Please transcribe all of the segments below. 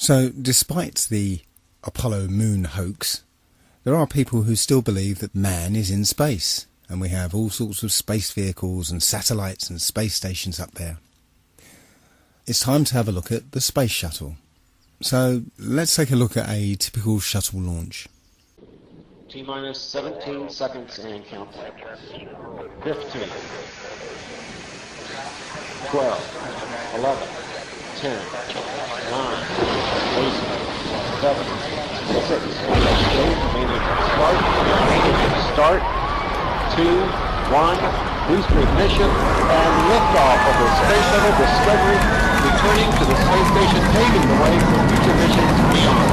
So, despite the Apollo moon hoax, there are people who still believe that man is in space, and we have all sorts of space vehicles and satellites and space stations up there. It's time to have a look at the space shuttle. So, let's take a look at a typical shuttle launch. T-minus 17 seconds and count. 15, 12, 11, 10, 9, 8, 7, 6, start, 2, 1, booster ignition, and liftoff of the Space Shuttle Discovery, returning to the space station, paving the way for future missions beyond.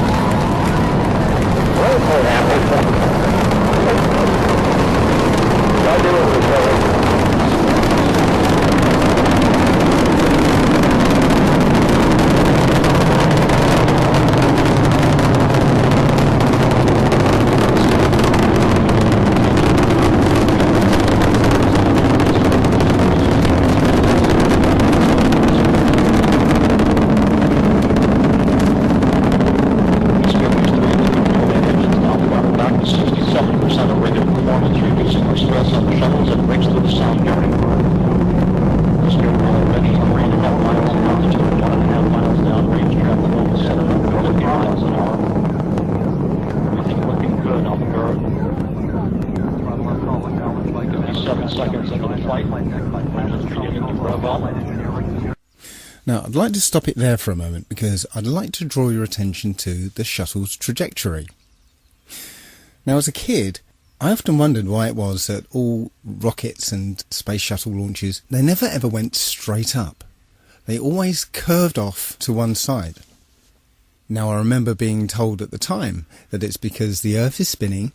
Now, I'd like to stop it there for a moment because I'd like to draw your attention to the shuttle's trajectory. Now, as a kid, I often wondered why it was that all rockets and space shuttle launches, they never ever went straight up. They always curved off to one side. Now, I remember being told at the time that it's because the Earth is spinning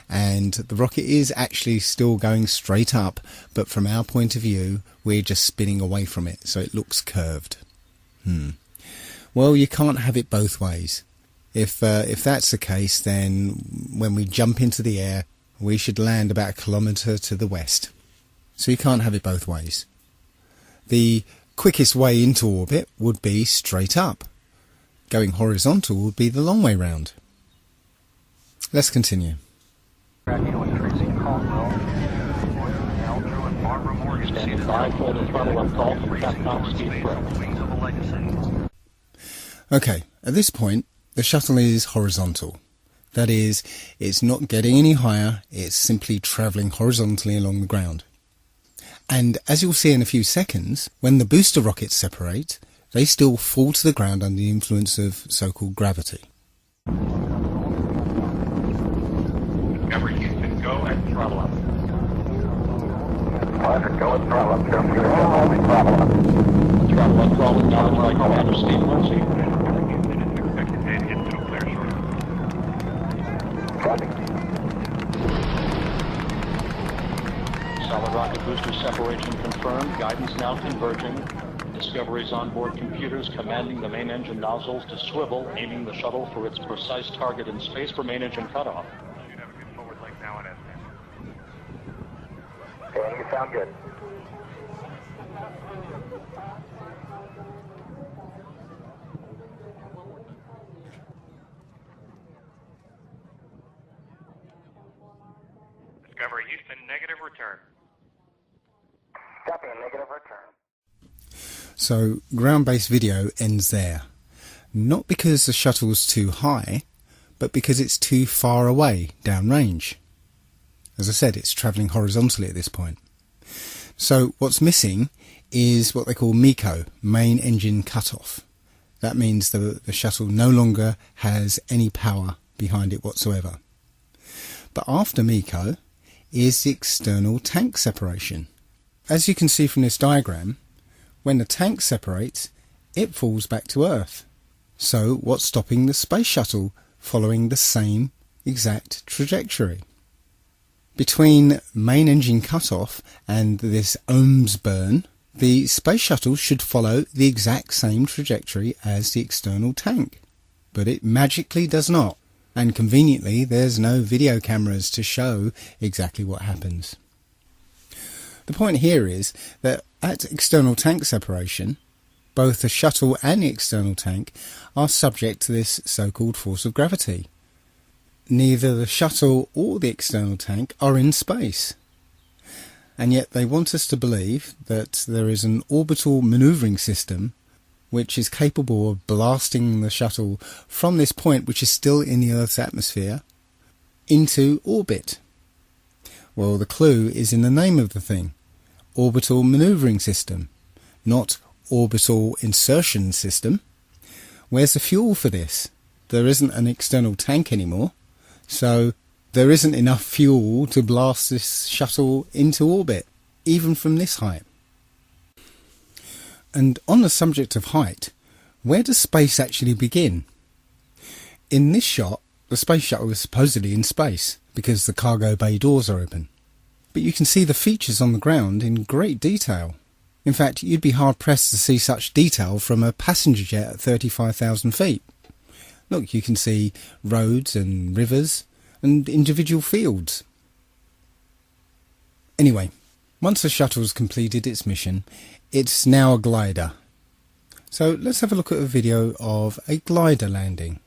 and the rocket is actually still going straight up, but from our point of view, we're just spinning away from it, so it looks curved. Well, you can't have it both ways. If that's the case, then when we jump into the air, we should land about 1 kilometre to the west. So you can't have it both ways. The quickest way into orbit would be straight up. Going horizontal would be the long way round. Let's continue. Standing by for the throttle up call from Capcom Steve Pro. Okay, at this point, the shuttle is horizontal. That is, it's not getting any higher, it's simply travelling horizontally along the ground. And as you'll see in a few seconds, when the booster rockets separate, they still fall to the ground under the influence of so-called gravity. Discovery, you can go and throttle up. Go and throttle up. Throttle up. Throttle up, throttle down, like Commander Steve Lindsay. Expected to hit to clear shortly. Solid rocket booster separation confirmed. Guidance now converging. Discovery's onboard computers commanding the main engine nozzles to swivel, aiming the shuttle for its precise target in space for main engine cutoff. Should have a good forward leg now on S10. Okay, you sound good. Discovery, Houston, negative return. Copy, negative return. So, ground-based video ends there. Not because the shuttle's too high, but because it's too far away downrange. As I said, it's travelling horizontally at this point. So what's missing is what they call MECO, main engine cutoff. That means the shuttle no longer has any power behind it whatsoever. But after MECO is the external tank separation. As you can see from this diagram, when the tank separates, it falls back to Earth. So what's stopping the space shuttle following the same exact trajectory? Between main engine cutoff and this ohms burn, the space shuttle should follow the exact same trajectory as the external tank. But it magically does not. And conveniently, there's no video cameras to show exactly what happens. The point here is that at external tank separation, Both the shuttle and the external tank are subject to this so-called force of gravity. Neither the shuttle or the external tank are in space. And yet they want us to believe that there is an orbital manoeuvring system which is capable of blasting the shuttle from this point, which is still in the Earth's atmosphere, into orbit. Well, the clue is in the name of the thing. Orbital manoeuvring system, not orbital insertion system. Where's the fuel for this? There isn't an external tank anymore, so there isn't enough fuel to blast this shuttle into orbit, even from this height. And on the subject of height, where does space actually begin? In this shot, the space shuttle is supposedly in space, because the cargo bay doors are open. But you can see the features on the ground in great detail. In fact, you'd be hard-pressed to see such detail from a passenger jet at 35,000 feet. Look, you can see roads and rivers and individual fields. Anyway, once the shuttle's completed its mission, it's now a glider. So let's have a look at a video of a glider landing.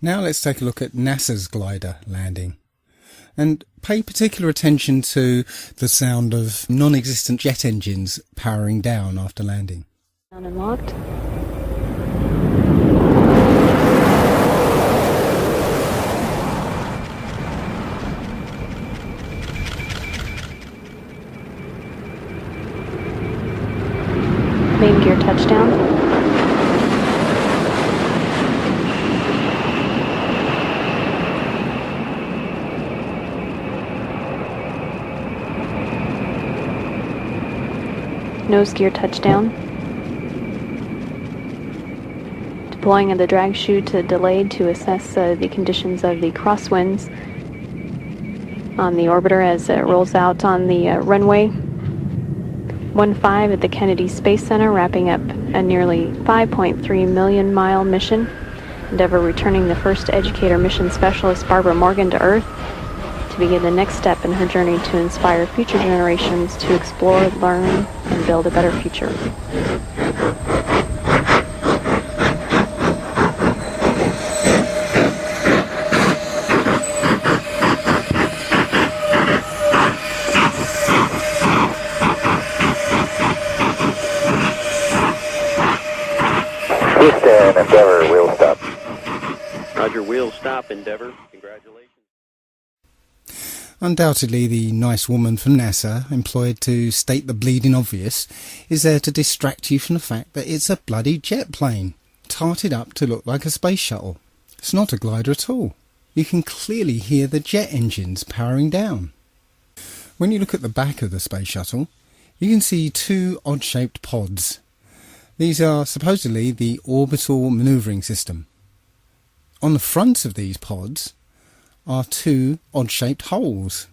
Now let's take a look at NASA's glider landing. And pay particular attention to the sound of non-existent jet engines powering down after landing. Down and locked. Main gear touchdown. Nose gear touchdown. Deploying of the drag chute delayed to assess the conditions of the crosswinds on the orbiter as it rolls out on the runway 15 at the Kennedy Space Center, wrapping up a nearly 5.3 million mile mission. Endeavour returning the first educator mission specialist Barbara Morgan to Earth to begin the next step in her journey to inspire future generations to explore, learn, and build a better future. Houston, Endeavour, wheel stop. Roger, wheel stop, Endeavour. Congratulations. Undoubtedly, the nice woman from NASA, employed to state the bleeding obvious, is there to distract you from the fact that it's a bloody jet plane, tarted up to look like a space shuttle. It's not a glider at all. You can clearly hear the jet engines powering down. When you look at the back of the space shuttle, you can see two odd-shaped pods. These are supposedly the orbital manoeuvring system. On the front of these pods are two odd-shaped holes.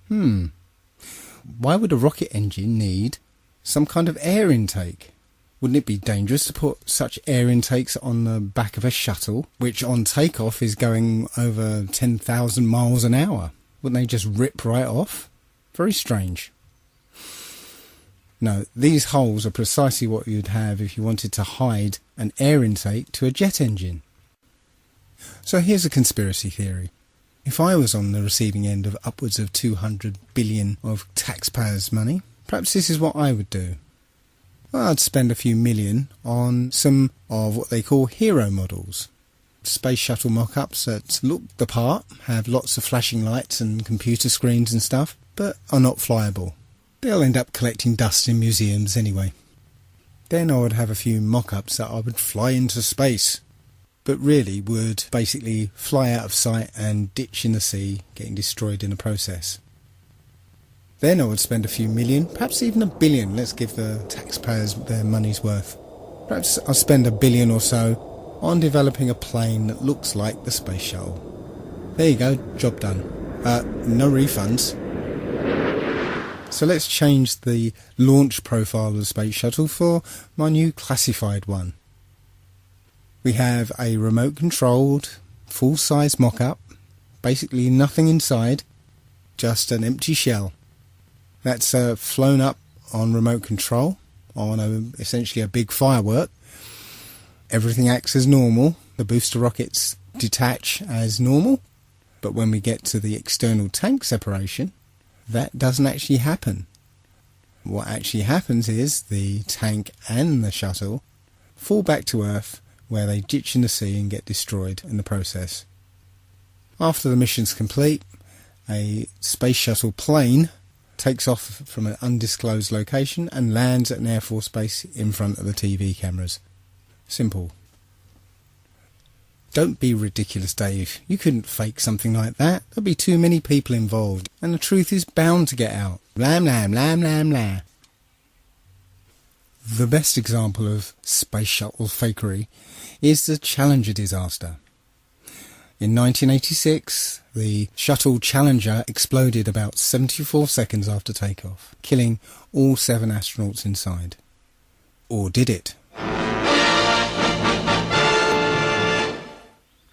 Why would a rocket engine need some kind of air intake? Wouldn't it be dangerous to put such air intakes on the back of a shuttle, which on takeoff is going over 10,000 miles an hour? Wouldn't they just rip right off? Very strange. No, these holes are precisely what you'd have if you wanted to hide an air intake to a jet engine. So here's a conspiracy theory. If I was on the receiving end of upwards of 200 billion of taxpayers' money, perhaps this is what I would do. Well, I'd spend a few million on some of what they call hero models. Space shuttle mock-ups that look the part, have lots of flashing lights and computer screens and stuff, but are not flyable. They'll end up collecting dust in museums anyway. Then I would have a few mock-ups that I would fly into space, but really would basically fly out of sight and ditch in the sea, getting destroyed in the process. Then I would spend a few million, perhaps even $1 billion, let's give the taxpayers their money's worth. Perhaps I'll spend $1 billion or so on developing a plane that looks like the space shuttle. There you go, job done. No refunds. So let's change the launch profile of the space shuttle for my new classified one. We have a remote controlled, full-size mock-up, basically nothing inside, just an empty shell. That's flown up on remote control, on essentially a big firework. Everything acts as normal. The booster rockets detach as normal. But when we get to the external tank separation, that doesn't actually happen. What actually happens is the tank and the shuttle fall back to Earth, where they ditch in the sea and get destroyed in the process. After the mission's complete, a space shuttle plane takes off from an undisclosed location and lands at an Air Force base in front of the TV cameras. Simple. Don't be ridiculous, Dave. You couldn't fake something like that. There'd be too many people involved, and the truth is bound to get out. Blam, blam, blam, blam, blam. The best example of space shuttle fakery is the Challenger disaster. In 1986, the shuttle Challenger exploded about 74 seconds after takeoff, killing all 7 astronauts inside. Or did it?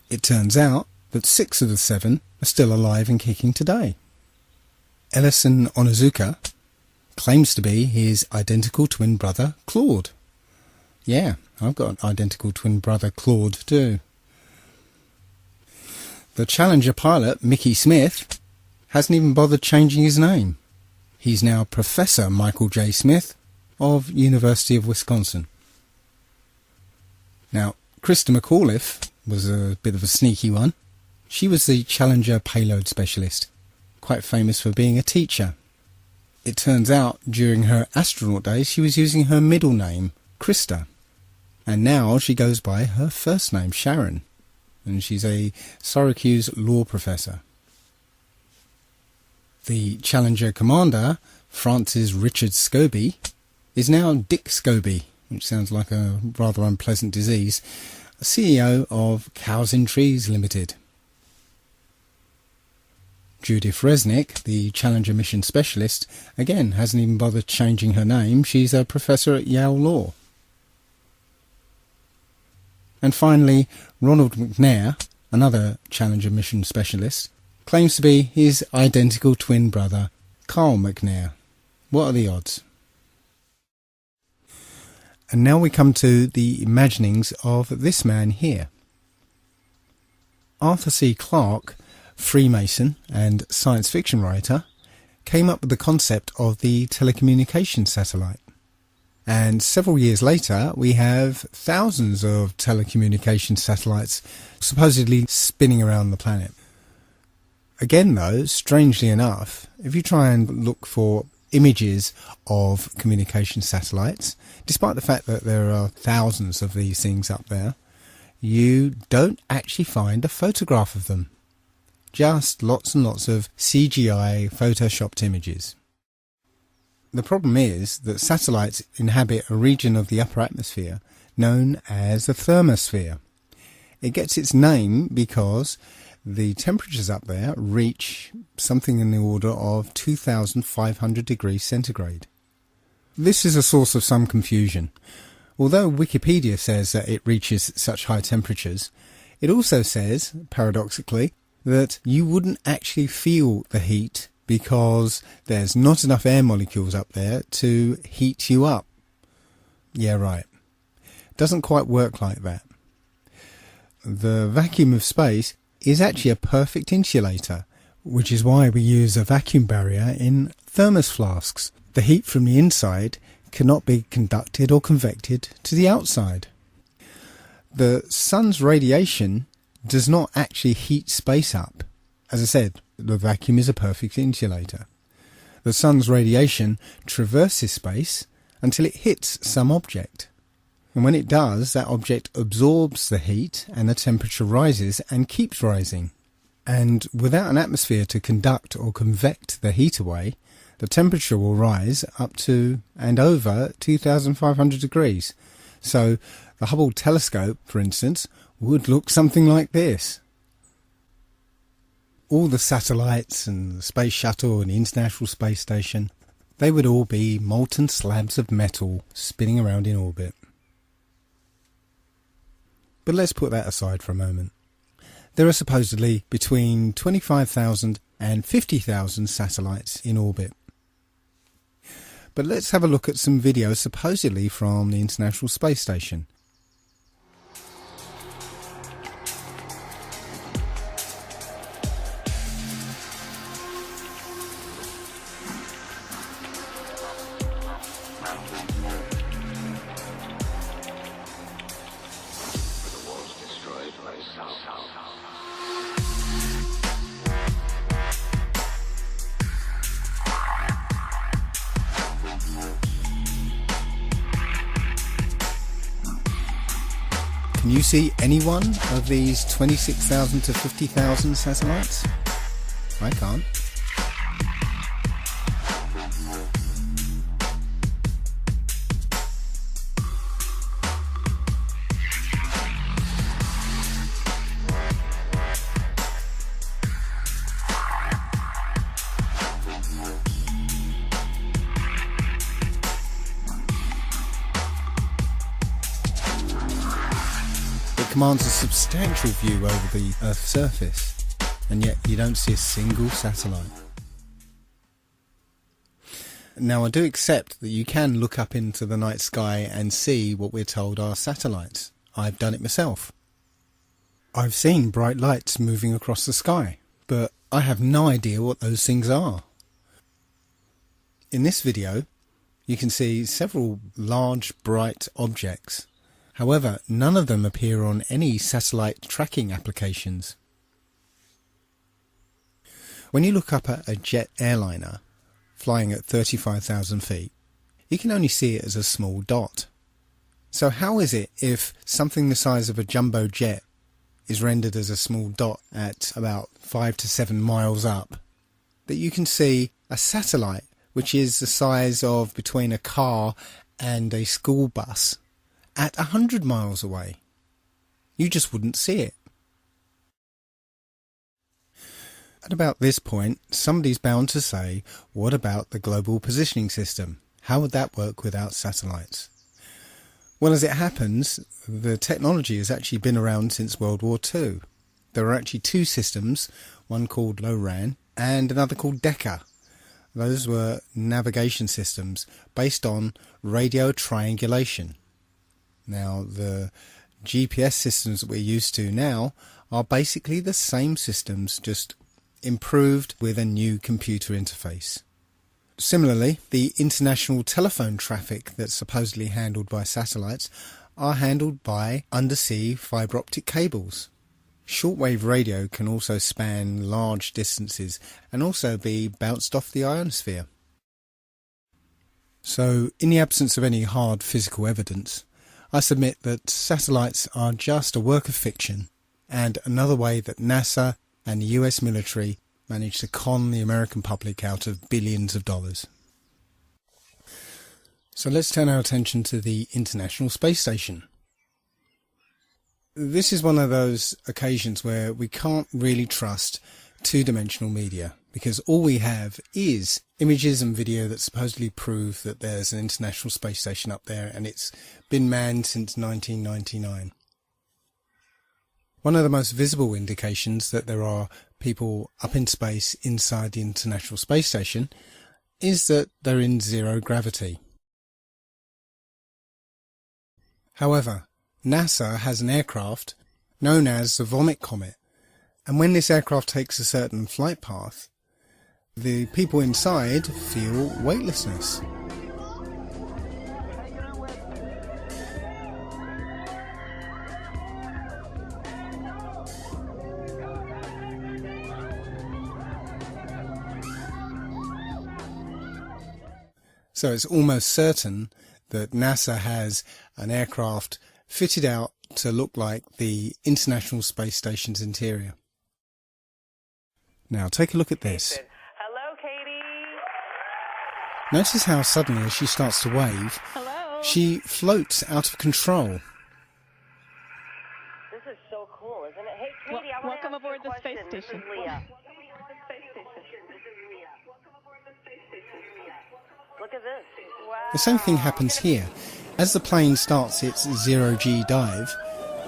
It turns out that 6 of the 7 are still alive and kicking today. Ellison Onizuka claims to be his identical twin brother, Claude. Yeah, I've got an identical twin brother, Claude, too. The Challenger pilot, Mickey Smith, hasn't even bothered changing his name. He's now Professor Michael J. Smith of University of Wisconsin. Now, Krista McAuliffe was a bit of a sneaky one. She was the Challenger payload specialist, quite famous for being a teacher. It turns out during her astronaut days she was using her middle name, Krista, and now she goes by her first name, Sharon, and she's a Syracuse law professor. The Challenger commander, Francis Richard Scobie, is now Dick Scobie, which sounds like a rather unpleasant disease, CEO of Cows in Trees Limited. Judith Resnick, the Challenger mission specialist, again hasn't even bothered changing her name. She's a professor at Yale Law. And finally, Ronald McNair, another Challenger mission specialist, claims to be his identical twin brother, Carl McNair. What are the odds? And now we come to the imaginings of this man here. Arthur C. Clarke, Freemason and science fiction writer, came up with the concept of the telecommunications satellite. And several years later, we have thousands of telecommunications satellites supposedly spinning around the planet. Again though, strangely enough, if you try and look for images of communication satellites, despite the fact that there are thousands of these things up there, you don't actually find a photograph of them. Just lots and lots of CGI photoshopped images. The problem is that satellites inhabit a region of the upper atmosphere known as the thermosphere. It gets its name because the temperatures up there reach something in the order of 2,500 degrees centigrade. This is a source of some confusion. Although Wikipedia says that it reaches such high temperatures, it also says, paradoxically, that you wouldn't actually feel the heat because there's not enough air molecules up there to heat you up. Yeah, right. Doesn't quite work like that. The vacuum of space is actually a perfect insulator, which is why we use a vacuum barrier in thermos flasks. The heat from the inside cannot be conducted or convected to the outside. The sun's radiation does not actually heat space up. As I said, the vacuum is a perfect insulator. The sun's radiation traverses space until it hits some object. And when it does, that object absorbs the heat and the temperature rises and keeps rising. And without an atmosphere to conduct or convect the heat away, the temperature will rise up to and over 2,500 degrees. So the Hubble telescope, for instance, would look something like this. All the satellites and the Space Shuttle and the International Space Station, they would all be molten slabs of metal spinning around in orbit. But let's put that aside for a moment. There are supposedly between 25,000 and 50,000 satellites in orbit. But let's have a look at some videos supposedly from the International Space Station. Can you see any one of these 26,000 to 50,000 satellites? I can't. Commands a substantial view over the Earth's surface, and yet you don't see a single satellite. Now, I do accept that you can look up into the night sky and see what we're told are satellites. I've done it myself. I've seen bright lights moving across the sky, but I have no idea what those things are. In this video, you can see several large bright objects. However, none of them appear on any satellite tracking applications. When you look up at a jet airliner flying at 35,000 feet, you can only see it as a small dot. So how is it if something the size of a jumbo jet is rendered as a small dot at about 5 to 7 miles up, that you can see a satellite which is the size of between a car and a school bus at 100 miles away? You just wouldn't see it. At about this point, somebody's bound to say, what about the global positioning system? How would that work without satellites? Well, as it happens, the technology has actually been around since World War II. There are actually two systems, one called LORAN and another called DECA. Those were navigation systems based on radio triangulation. Now, the GPS systems that we're used to now are basically the same systems, just improved with a new computer interface. Similarly, the international telephone traffic that's supposedly handled by satellites are handled by undersea fibre optic cables. Shortwave radio can also span large distances and also be bounced off the ionosphere. So, in the absence of any hard physical evidence, I submit that satellites are just a work of fiction and another way that NASA and the US military managed to con the American public out of billions of dollars. So let's turn our attention to the International Space Station. This is one of those occasions where we can't really trust two-dimensional media, because all we have is images and video that supposedly prove that there's an International Space Station up there and it's been manned since 1999. One of the most visible indications that there are people up in space inside the International Space Station is that they're in zero gravity. However, NASA has an aircraft known as the Vomit Comet, and when this aircraft takes a certain flight path, the people inside feel weightlessness. So it's almost certain that NASA has an aircraft fitted out to look like the International Space Station's interior. Now take a look at this. Hello, Katie. Notice how suddenly as she starts to wave, she floats out of control. This is so cool, isn't it? Hey, Katie, I want to welcome ask aboard you a the space question. station. This is Leah. Look at this. Wow. The same thing happens here. As the plane starts its zero-G dive,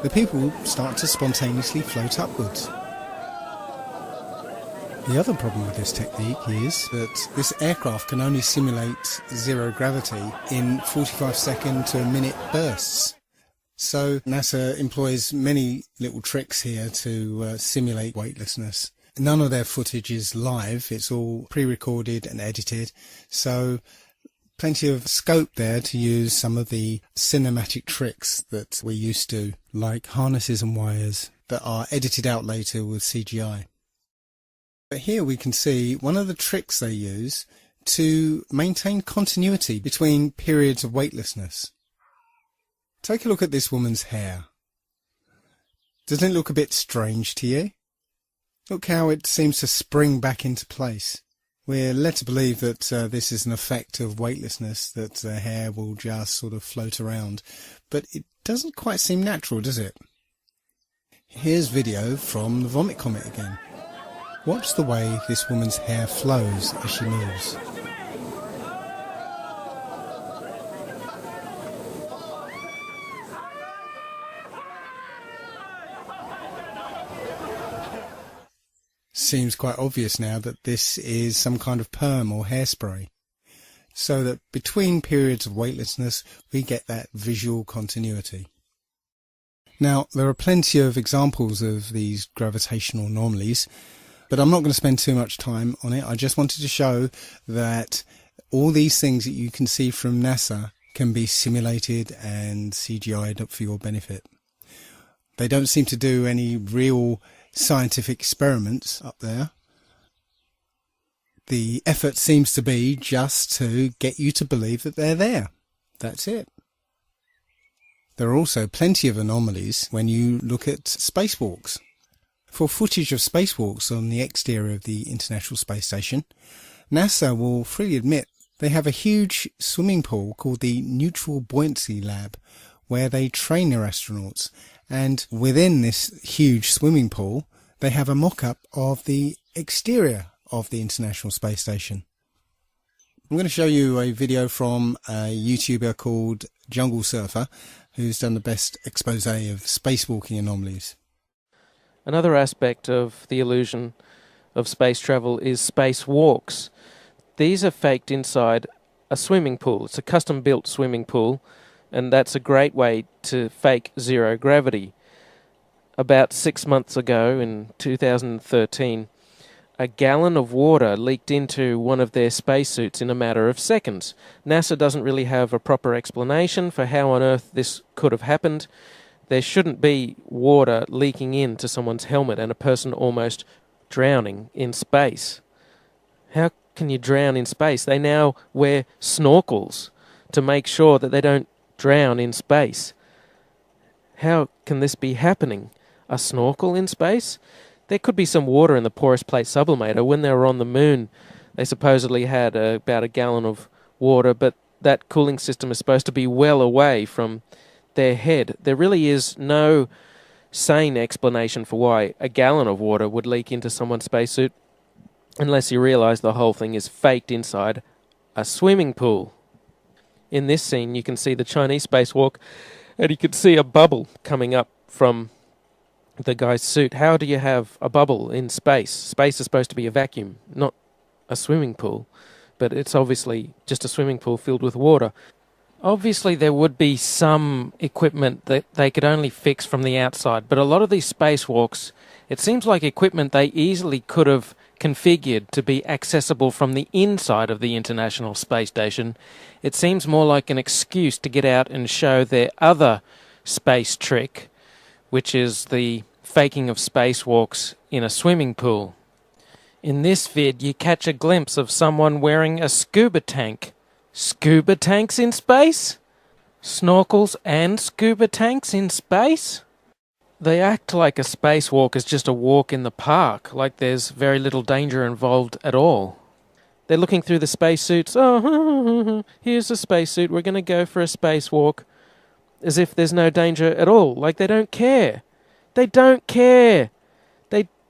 the people start to spontaneously float upwards. The other problem with this technique is that this aircraft can only simulate zero gravity in 45-second to a minute bursts. So NASA employs many little tricks here to simulate weightlessness. None of their footage is live, it's all pre-recorded and edited, so plenty of scope there to use some of the cinematic tricks that we're used to, like harnesses and wires that are edited out later with CGI. But here we can see one of the tricks they use to maintain continuity between periods of weightlessness. Take a look at this woman's hair. Doesn't it look a bit strange to you? Look how it seems to spring back into place. We're led to believe that this is an effect of weightlessness, that the hair will just sort of float around. But it doesn't quite seem natural, does it? Here's video from the Vomit Comet again. Watch the way this woman's hair flows as she moves. Seems quite obvious now that this is some kind of perm or hairspray, so that between periods of weightlessness we get that visual continuity. Now, there are plenty of examples of these gravitational anomalies, but I'm not going to spend too much time on it. I just wanted to show that all these things that you can see from NASA can be simulated and CGI'd up for your benefit. They don't seem to do any real scientific experiments up there. The effort seems to be just to get you to believe that they're there. That's it. There are also plenty of anomalies when you look at spacewalks. For footage of spacewalks on the exterior of the International Space Station, NASA will freely admit they have a huge swimming pool called the Neutral Buoyancy Lab, where they train their astronauts, and within this huge swimming pool they have a mock-up of the exterior of the International Space Station. I'm going to show you a video from a YouTuber called Jungle Surfer, who's done the best expose of spacewalking anomalies. Another aspect of the illusion of space travel is spacewalks. These are faked inside a swimming pool. It's a custom-built swimming pool, and that's a great way to fake zero gravity. About 6 months ago, in 2013, a gallon of water leaked into one of their spacesuits in a matter of seconds. NASA doesn't really have a proper explanation for how on earth this could have happened. There shouldn't be water leaking into someone's helmet and a person almost drowning in space. How can you drown in space? They now wear snorkels to make sure that they don't drown in space. How can this be happening? A snorkel in space? There could be some water in the porous plate sublimator. When they were on the moon, they supposedly had about a gallon of water, but that cooling system is supposed to be well away from their head. There really is no sane explanation for why a gallon of water would leak into someone's spacesuit, unless you realize the whole thing is faked inside a swimming pool. In this scene, you can see the Chinese spacewalk, and you can see a bubble coming up from the guy's suit. How do you have a bubble in space? Space is supposed to be a vacuum, not a swimming pool, but it's obviously just a swimming pool filled with water. Obviously, there would be some equipment that they could only fix from the outside, but a lot of these spacewalks, it seems like equipment they easily could have configured to be accessible from the inside of the International Space Station. It seems more like an excuse to get out and show their other space trick, which is the faking of spacewalks in a swimming pool. In this vid, you catch a glimpse of someone wearing a scuba tank. Scuba tanks in space? Snorkels and scuba tanks in space? They act like a spacewalk is just a walk in the park, like there's very little danger involved at all. They're looking through the spacesuits. Oh, here's a spacesuit. We're going to go for a spacewalk. As if there's no danger at all. Like they don't care. They don't care.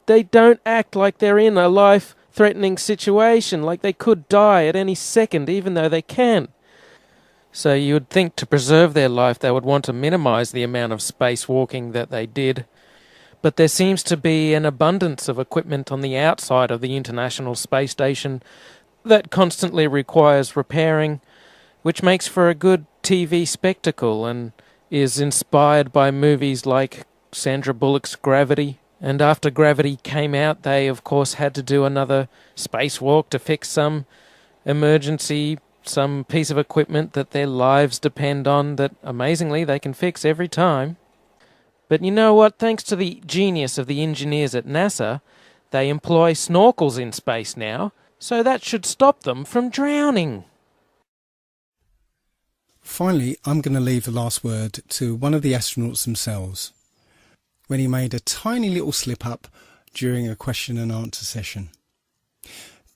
They don't act like they're in a life-threatening situation, like they could die at any second, even though they can. So you would think to preserve their life they would want to minimize the amount of spacewalking that they did. But there seems to be an abundance of equipment on the outside of the International Space Station that constantly requires repairing, which makes for a good TV spectacle and is inspired by movies like Sandra Bullock's Gravity. And after Gravity came out, they of course had to do another spacewalk to fix some emergency, some piece of equipment that their lives depend on that amazingly they can fix every time. But you know what? Thanks to the genius of the engineers at NASA, they employ snorkels in space now, so that should stop them from drowning. Finally, I'm going to leave the last word to one of the astronauts themselves, when he made a tiny little slip-up during a question and answer session.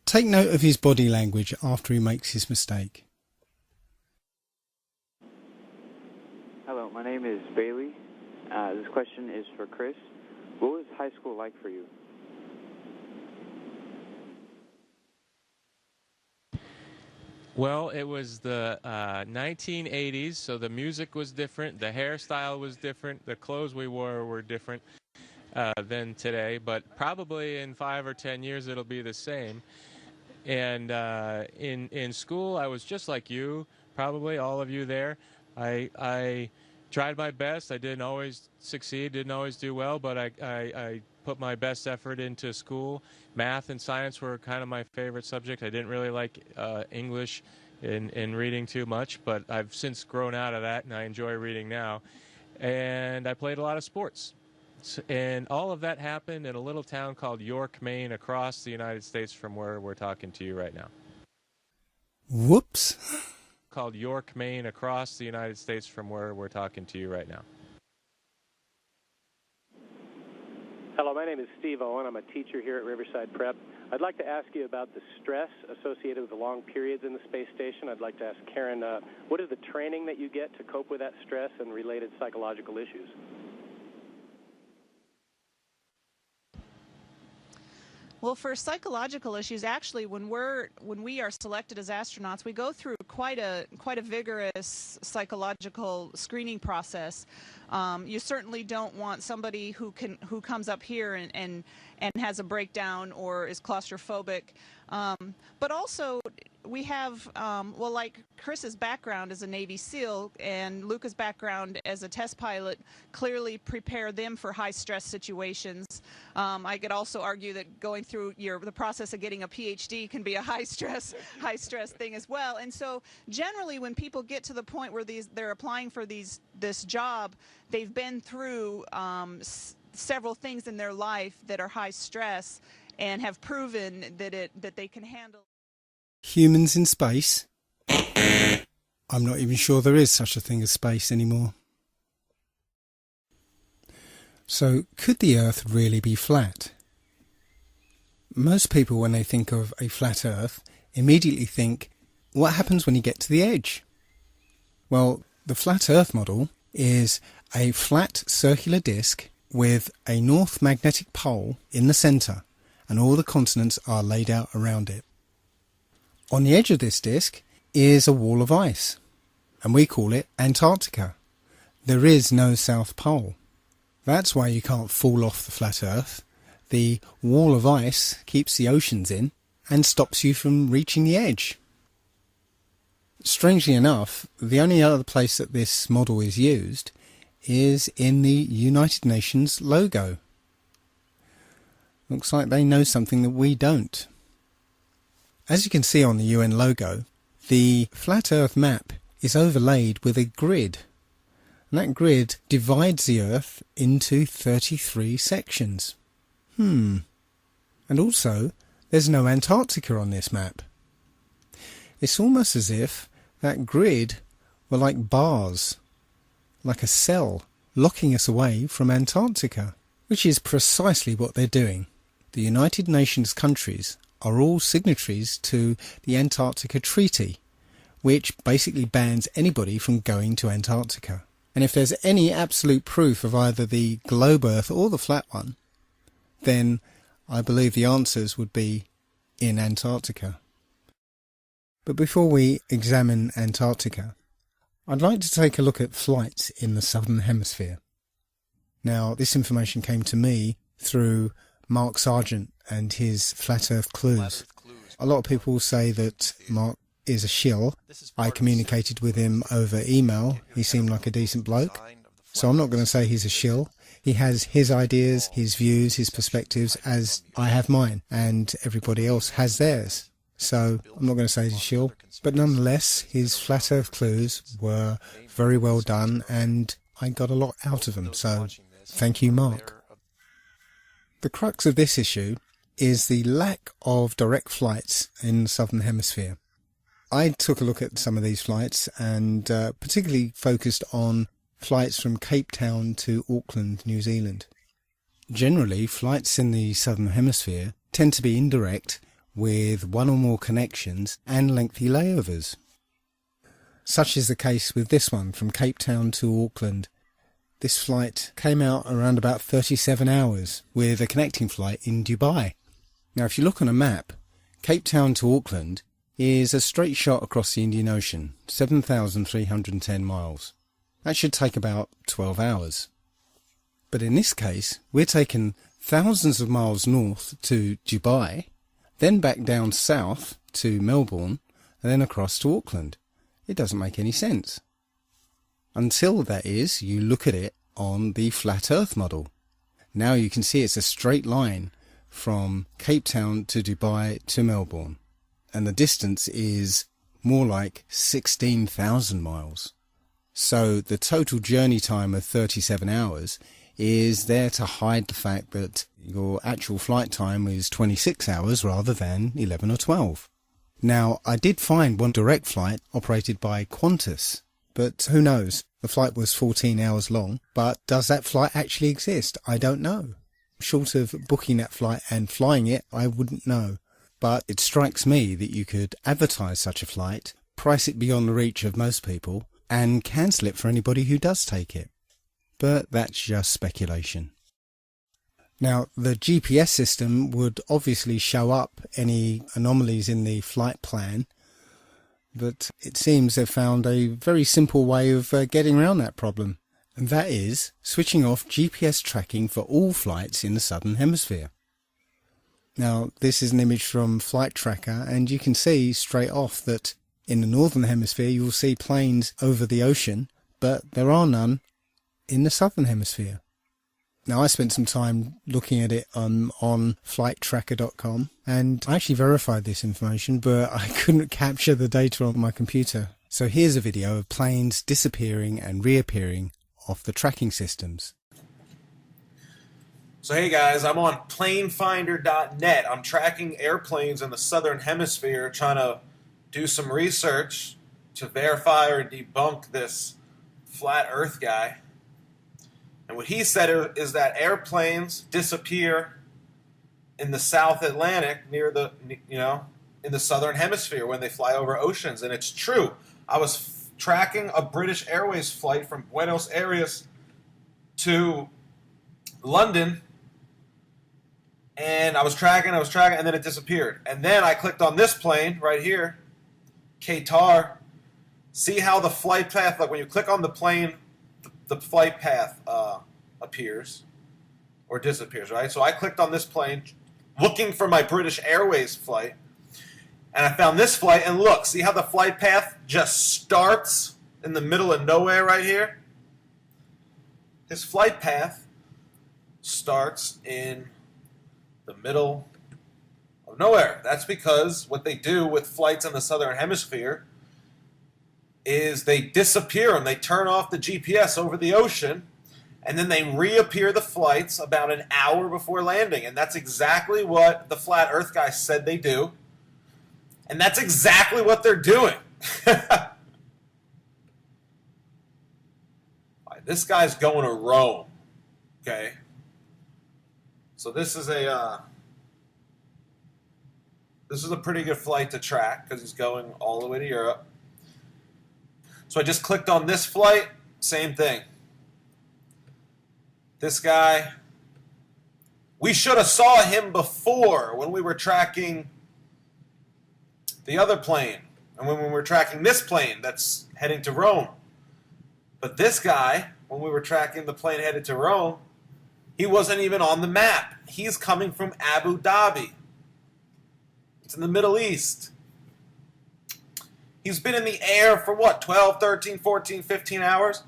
Take note of his body language after he makes his mistake. Hello, my name is Bailey. This question is for Chris. What was high school like for you? Well, it was the 1980s, so the music was different, the hairstyle was different, the clothes we wore were different than today, but probably in 5 or 10 years it'll be the same. And in school, I was just like you, probably all of you there. I tried my best. I didn't always succeed, didn't always do well, but I put my best effort into school. Math and science were kind of my favorite subject. I didn't really like English in reading too much, but I've since grown out of that, and I enjoy reading now. And I played a lot of sports. And all of that happened in a little town called York, Maine, across the United States from where we're talking to you right now. Whoops. Called York, Maine, across the United States from where we're talking to you right now. Hello, my name is Steve Owen. I'm a teacher here at Riverside Prep. I'd like to ask you about the stress associated with the long periods in the space station. I'd like to ask Karen, what is the training that you get to cope with that stress and related psychological issues? Well, for psychological issues, actually, when we are selected as astronauts, we go through quite a vigorous psychological screening process. You certainly don't want somebody who comes up here and has a breakdown or is claustrophobic. But also, we have, well, like Chris's background as a Navy SEAL and Luca's background as a test pilot clearly prepare them for high-stress situations. I could also argue that going through the process of getting a PhD can be a high-stress thing as well. And so, generally, when people get to the point where they're applying for this job, they've been through several things in their life that are high stress and have proven that they can handle. Humans in space? I'm not even sure there is such a thing as space anymore. So, could the Earth really be flat? Most people, when they think of a flat Earth, immediately think, what happens when you get to the edge? Well, the flat Earth model is a flat circular disk with a north magnetic pole in the centre, and all the continents are laid out around it. On the edge of this disk is a wall of ice, and we call it Antarctica. There is no South Pole. That's why you can't fall off the flat Earth. The wall of ice keeps the oceans in and stops you from reaching the edge. Strangely enough, the only other place that this model is used is in the United Nations logo. Looks like they know something that we don't. As you can see on the UN logo, the flat Earth map is overlaid with a grid. And that grid divides the Earth into 33 sections. And also, there's no Antarctica on this map. It's almost as if that grid were like bars, like a cell, locking us away from Antarctica, which is precisely what they're doing. The United Nations countries are all signatories to the Antarctica Treaty, which basically bans anybody from going to Antarctica. And if there's any absolute proof of either the globe Earth or the flat one, then I believe the answers would be in Antarctica. But before we examine Antarctica, I'd like to take a look at flights in the Southern Hemisphere. Now, this information came to me through Mark Sargent and his Flat Earth Clues. A lot of people say that Mark is a shill. I communicated with him over email. He seemed like a decent bloke. So I'm not going to say he's a shill. He has his ideas, his views, his perspectives, as I have mine, and everybody else has theirs. So I'm not going to say he's a shill. But nonetheless, his Flat Earth Clues were very well done, and I got a lot out of them. So thank you, Mark. The crux of this issue is the lack of direct flights in the Southern Hemisphere. I took a look at some of these flights and particularly focused on flights from Cape Town to Auckland, New Zealand. Generally, flights in the Southern Hemisphere tend to be indirect, with one or more connections and lengthy layovers. Such is the case with this one from Cape Town to Auckland. This flight came out around about 37 hours with a connecting flight in Dubai. Now if you look on a map, Cape Town to Auckland is a straight shot across the Indian Ocean, 7,310 miles. That should take about 12 hours. But in this case, we're taking thousands of miles north to Dubai, then back down south to Melbourne, and then across to Auckland. It doesn't make any sense. Until, that is, you look at it on the Flat Earth model. Now you can see it's a straight line from Cape Town to Dubai to Melbourne, and the distance is more like 16,000 miles. So the total journey time of 37 hours is there to hide the fact that your actual flight time is 26 hours rather than 11 or 12. Now, I did find one direct flight operated by Qantas, but who knows? The flight was 14 hours long, but does that flight actually exist? I don't know. Short of booking that flight and flying it, I wouldn't know. But it strikes me that you could advertise such a flight, price it beyond the reach of most people, and cancel it for anybody who does take it. But that's just speculation. Now, the GPS system would obviously show up any anomalies in the flight plan, but it seems they've found a very simple way of getting around that problem, and that is switching off GPS tracking for all flights in the Southern Hemisphere. Now, this is an image from Flight Tracker, and you can see straight off that in the Northern Hemisphere you'll see planes over the ocean, but there are none in the Southern Hemisphere. Now, I spent some time looking at it on flighttracker.com, and I actually verified this information, but I couldn't capture the data on my computer. So here's a video of planes disappearing and reappearing off the tracking systems. So hey guys, I'm on planefinder.net. I'm tracking airplanes in the Southern Hemisphere, trying to do some research to verify or debunk this flat Earth guy. And what he said is that airplanes disappear in the South Atlantic near the, in the Southern Hemisphere when they fly over oceans. And it's true. I was tracking a British Airways flight from Buenos Aires to London, and I was tracking, and then it disappeared. And then I clicked on this plane right here, Qatar. See how the flight path, like when you click on the plane, the flight path appears or disappears, right? So I clicked on this plane looking for my British Airways flight, and I found this flight, and look, see how the flight path just starts in the middle of nowhere right here? His flight path starts in the middle of nowhere. That's because what they do with flights in the Southern Hemisphere is they disappear them. They turn off the GPS over the ocean, and then they reappear the flights about an hour before landing. And that's exactly what the Flat Earth guy said they do. And that's exactly what they're doing. All right, this guy's going to Rome. Okay. So this is a pretty good flight to track because he's going all the way to Europe. So I just clicked on this flight, same thing. This guy, we should have saw him before when we were tracking the other plane and when we were tracking this plane that's heading to Rome. But this guy, when we were tracking the plane headed to Rome, he wasn't even on the map. He's coming from Abu Dhabi. It's in the Middle East. He's been in the air for what, 12, 13, 14, 15 hours?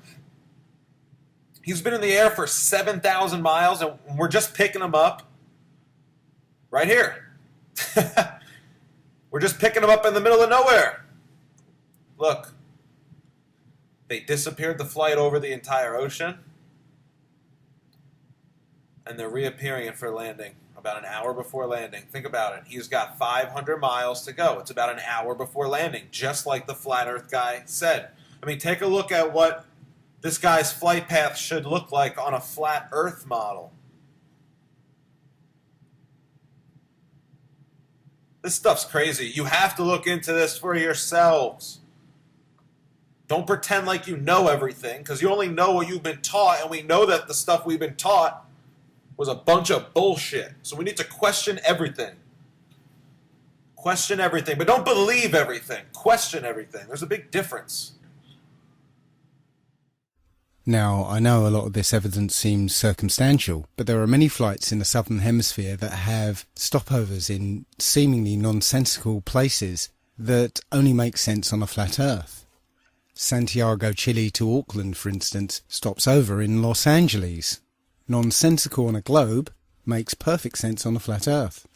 He's been in the air for 7,000 miles, and we're just picking him up right here. We're just picking him up in the middle of nowhere. Look. They disappeared the flight over the entire ocean, and they're reappearing it for landing about an hour before landing. Think about it. He's got 500 miles to go. It's about an hour before landing, just like the flat earth guy said. I mean, take a look at what this guy's flight path should look like on a flat earth model. This stuff's crazy. You have to look into this for yourselves. Don't pretend like you know everything, because you only know what you've been taught, and we know that the stuff we've been taught was a bunch of bullshit. So we need to question everything. Question everything, but don't believe everything. Question everything. There's a big difference. Now, I know a lot of this evidence seems circumstantial, but there are many flights in the southern hemisphere that have stopovers in seemingly nonsensical places that only make sense on a flat earth. Santiago, Chile to Auckland, for instance, stops over in Los Angeles. Nonsensical on a globe makes perfect sense on a flat earth.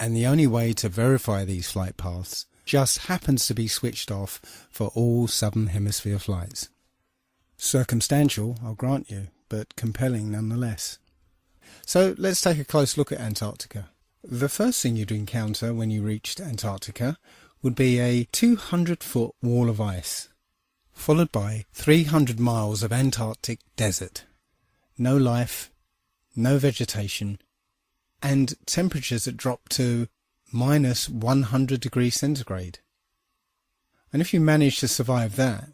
And the only way to verify these flight paths just happens to be switched off for all southern hemisphere flights. Circumstantial, I'll grant you, but compelling nonetheless. So let's take a close look at Antarctica. The first thing you'd encounter when you reached Antarctica would be a 200-foot wall of ice, followed by 300 miles of Antarctic desert. No life, no vegetation, and temperatures that drop to minus 100 degrees centigrade. And if you manage to survive that,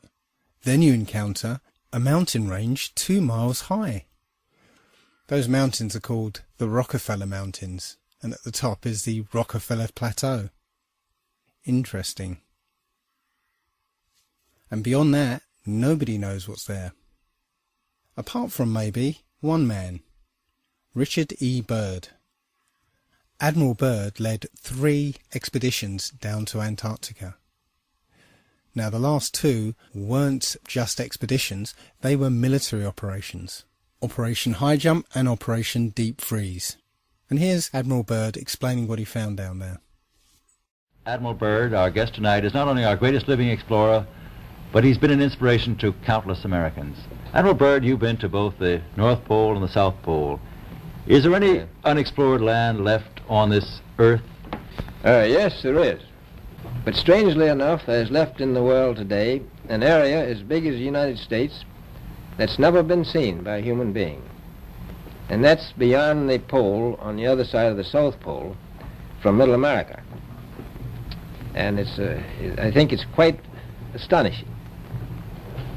then you encounter a mountain range 2 miles high. Those mountains are called the Rockefeller Mountains, and at the top is the Rockefeller Plateau. Interesting. And beyond that, nobody knows what's there. Apart from maybe one man, Richard E. Byrd. Admiral Byrd led 3 expeditions down to Antarctica. Now, the last 2 weren't just expeditions, they were military operations. Operation High Jump and Operation Deep Freeze. And here's Admiral Byrd explaining what he found down there. Admiral Byrd, our guest tonight, is not only our greatest living explorer, but he's been an inspiration to countless Americans. Admiral Byrd, you've been to both the North Pole and the South Pole. Is there any unexplored land left on this Earth? Yes, there is. But strangely enough, there's left in the world today an area as big as the United States that's never been seen by a human being. And that's beyond the pole on the other side of the South Pole from Middle America. And I think it's quite astonishing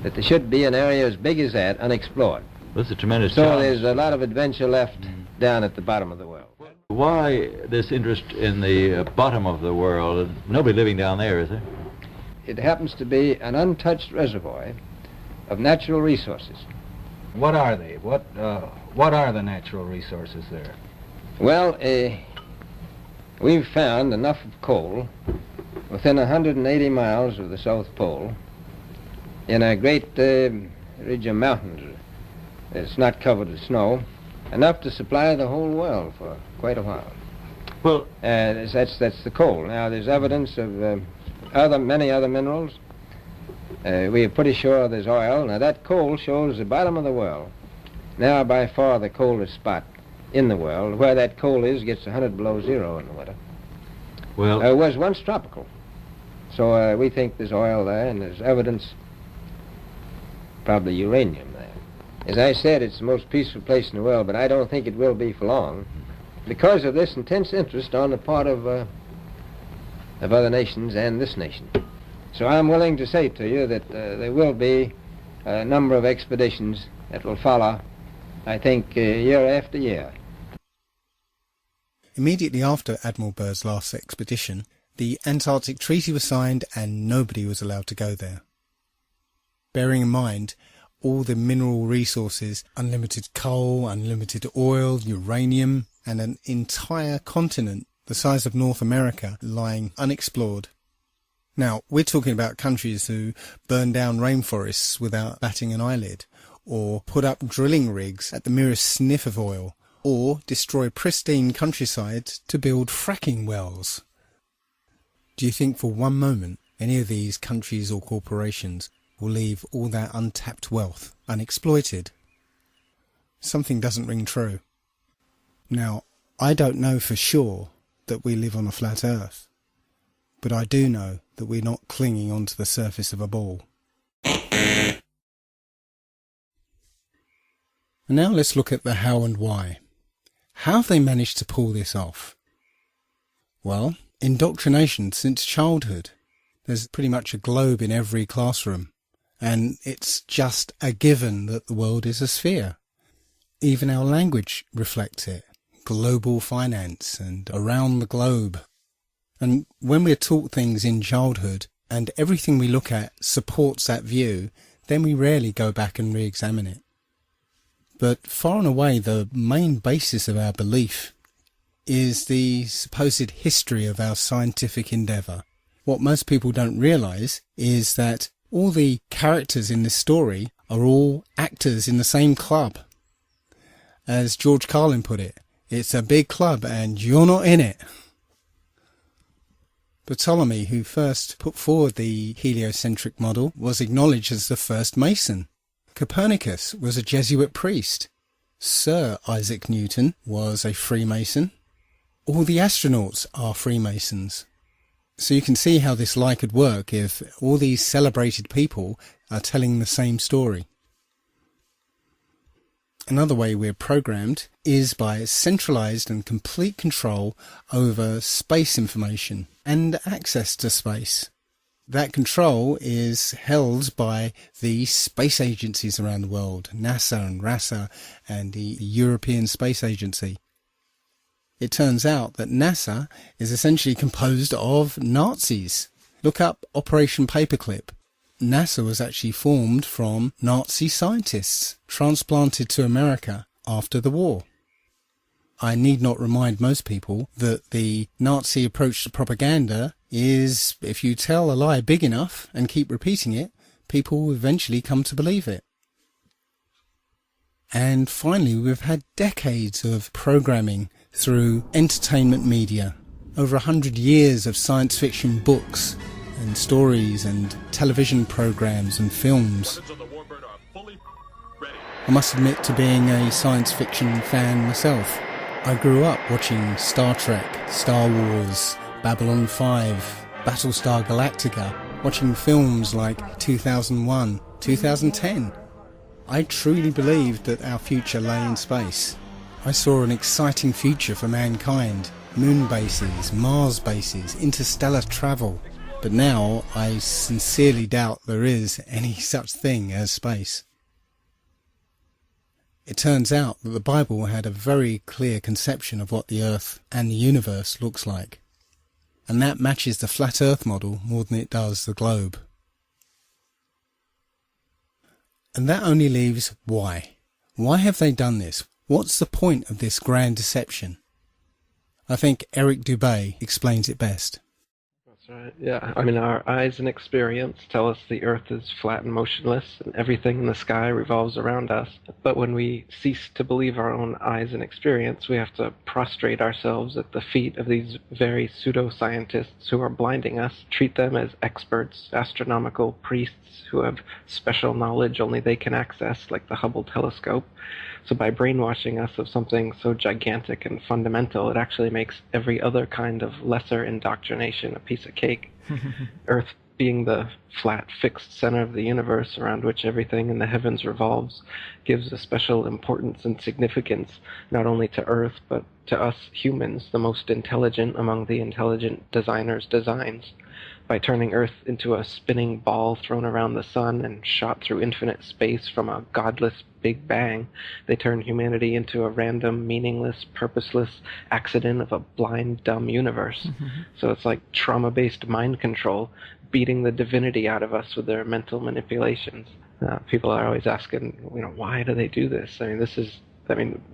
that there should be an area as big as that unexplored. That's a tremendous So challenge. there's a lot of adventure left down at the bottom of the world. Why this interest in the bottom of the world? Nobody living down there, is there? It happens to be an untouched reservoir of natural resources. What are they? What are the natural resources there? Well, we've found enough of coal within 180 miles of the South Pole in a great ridge of mountains. It's not covered with snow, enough to supply the whole world for quite a while. Well, that's the coal. Now, there's evidence of many other minerals. We are pretty sure there's oil. Now, that coal shows the bottom of the world. Now, by far the coldest spot in the world. Where that coal is gets 100 below zero in the winter. Well, it was once tropical. So we think there's oil there, and there's evidence, probably uranium there. As I said, it's the most peaceful place in the world, but I don't think it will be for long because of this intense interest on the part of other nations and this nation. So I'm willing to say to you that there will be a number of expeditions that will follow, I think, year after year. Immediately after Admiral Byrd's last expedition, the Antarctic Treaty was signed and nobody was allowed to go there. Bearing in mind all the mineral resources, unlimited coal, unlimited oil, uranium, and an entire continent the size of North America lying unexplored. Now, we're talking about countries who burn down rainforests without batting an eyelid, or put up drilling rigs at the merest sniff of oil, or destroy pristine countryside to build fracking wells. Do you think for one moment any of these countries or corporations will leave all that untapped wealth unexploited? Something doesn't ring true. Now, I don't know for sure that we live on a flat earth, but I do know that we're not clinging onto the surface of a ball. And now let's look at the how and why. How have they managed to pull this off? Well, indoctrination since childhood. There's pretty much a globe in every classroom, and it's just a given that the world is a sphere. Even our language reflects it. Global finance and around the globe. And when we're taught things in childhood and everything we look at supports that view, then we rarely go back and re-examine it. But far and away the main basis of our belief is the supposed history of our scientific endeavour. What most people don't realise is that all the characters in this story are all actors in the same club. As George Carlin put it, it's a big club and you're not in it. Ptolemy, who first put forward the heliocentric model, was acknowledged as the first Mason. Copernicus was a Jesuit priest. Sir Isaac Newton was a Freemason. All the astronauts are Freemasons. So you can see how this lie could work if all these celebrated people are telling the same story. Another way we're programmed is by centralized and complete control over space information and access to space. That control is held by the space agencies around the world, NASA and RASA and the European Space Agency. It turns out that NASA is essentially composed of Nazis. Look up Operation Paperclip. NASA was actually formed from Nazi scientists transplanted to America after the war. I need not remind most people that the Nazi approach to propaganda is if you tell a lie big enough and keep repeating it, people will eventually come to believe it. And finally, we've had decades of programming through entertainment media, over 100 years of science fiction books and stories and television programs and films. I must admit to being a science fiction fan myself. I grew up watching Star Trek, Star Wars, Babylon 5, Battlestar Galactica, watching films like 2001, 2010. I truly believed that our future lay in space. I saw an exciting future for mankind, moon bases, Mars bases, interstellar travel. But now I sincerely doubt there is any such thing as space. It turns out that the Bible had a very clear conception of what the Earth and the universe looks like. And that matches the flat Earth model more than it does the globe. And that only leaves why. Why have they done this? What's the point of this grand deception? I think Eric Dubay explains it best. Right. Yeah, I mean, our eyes and experience tell us the Earth is flat and motionless, and everything in the sky revolves around us. But when we cease to believe our own eyes and experience, we have to prostrate ourselves at the feet of these very pseudo-scientists who are blinding us, treat them as experts, astronomical priests who have special knowledge only they can access, like the Hubble telescope. So by brainwashing us of something so gigantic and fundamental, it actually makes every other kind of lesser indoctrination a piece of cake. Earth being the flat, fixed center of the universe around which everything in the heavens revolves gives a special importance and significance not only to Earth, but to us humans, the most intelligent among the intelligent designers' designs. By turning Earth into a spinning ball thrown around the sun and shot through infinite space from a godless Big Bang, they turn humanity into a random, meaningless, purposeless accident of a blind, dumb universe. So it's like trauma-based mind control, beating the divinity out of us with their mental manipulations. People are always asking, why do they do this?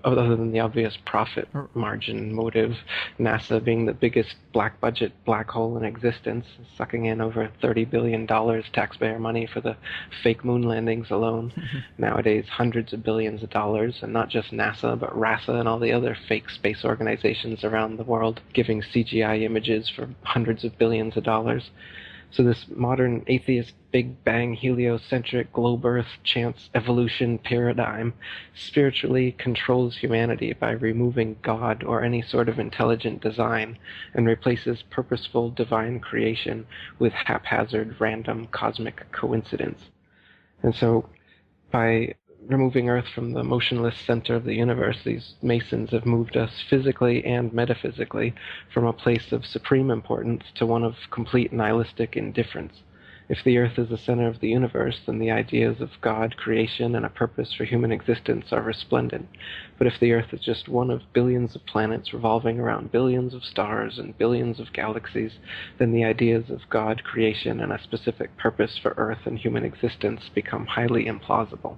Other than the obvious profit margin motive, NASA being the biggest black budget black hole in existence, sucking in over $30 billion taxpayer money for the fake moon landings alone. Nowadays, hundreds of billions of dollars, and not just NASA, but RASA and all the other fake space organizations around the world, giving CGI images for hundreds of billions of dollars. So this modern atheist Big Bang heliocentric globe Earth chance evolution paradigm spiritually controls humanity by removing God or any sort of intelligent design and replaces purposeful divine creation with haphazard random cosmic coincidence. And so by removing Earth from the motionless center of the universe, these Masons have moved us physically and metaphysically from a place of supreme importance to one of complete nihilistic indifference. If the Earth is the center of the universe, then the ideas of God, creation, and a purpose for human existence are resplendent. But if the Earth is just one of billions of planets revolving around billions of stars and billions of galaxies, then the ideas of God, creation, and a specific purpose for Earth and human existence become highly implausible.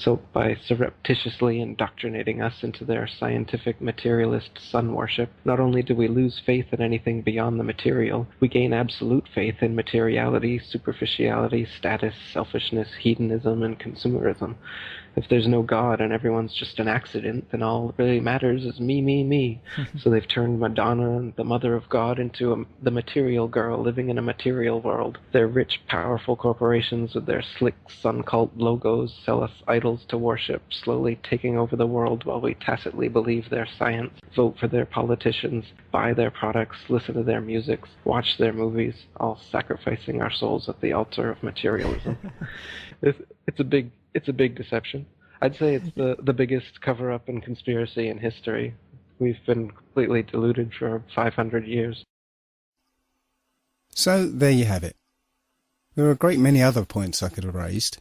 So by surreptitiously indoctrinating us into their scientific materialist sun worship, not only do we lose faith in anything beyond the material, we gain absolute faith in materiality, superficiality, status, selfishness, hedonism, and consumerism. If there's no God and everyone's just an accident, then all that really matters is me, me, me. So they've turned Madonna, the mother of God, into the material girl living in a material world. Their rich, powerful corporations with their slick sun cult logos sell us idols to worship, slowly taking over the world while we tacitly believe their science, vote for their politicians, buy their products, listen to their music, watch their movies, all sacrificing our souls at the altar of materialism. It's a big deception. I'd say it's the biggest cover-up and conspiracy in history. We've been completely deluded for 500 years. So there you have it. There are a great many other points I could have raised,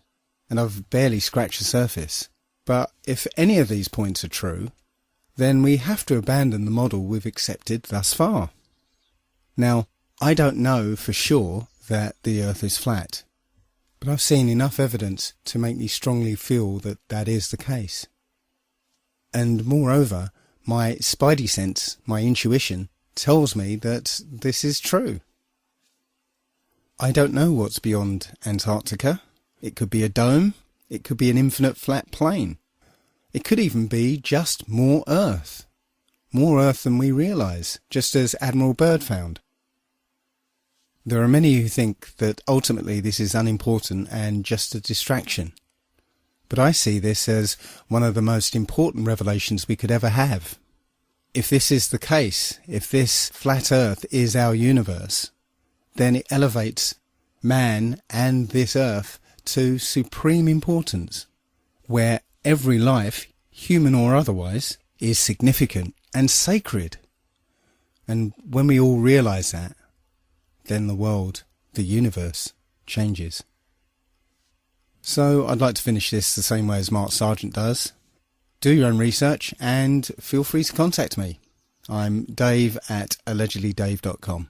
and I've barely scratched the surface. But if any of these points are true, then we have to abandon the model we've accepted thus far. Now, I don't know for sure that the Earth is flat, but I've seen enough evidence to make me strongly feel that that is the case. And moreover, my spidey sense, my intuition, tells me that this is true. I don't know what's beyond Antarctica. It could be a dome. It could be an infinite flat plane. It could even be just more Earth. More Earth than we realise, just as Admiral Byrd found. There are many who think that ultimately this is unimportant and just a distraction. But I see this as one of the most important revelations we could ever have. If this is the case, if this flat Earth is our universe, then it elevates man and this Earth to supreme importance, where every life, human or otherwise, is significant and sacred. And when we all realise that, then the world, the universe, changes. So I'd like to finish this the same way as Mark Sargent does. Do your own research and feel free to contact me. I'm Dave at allegedlydave.com.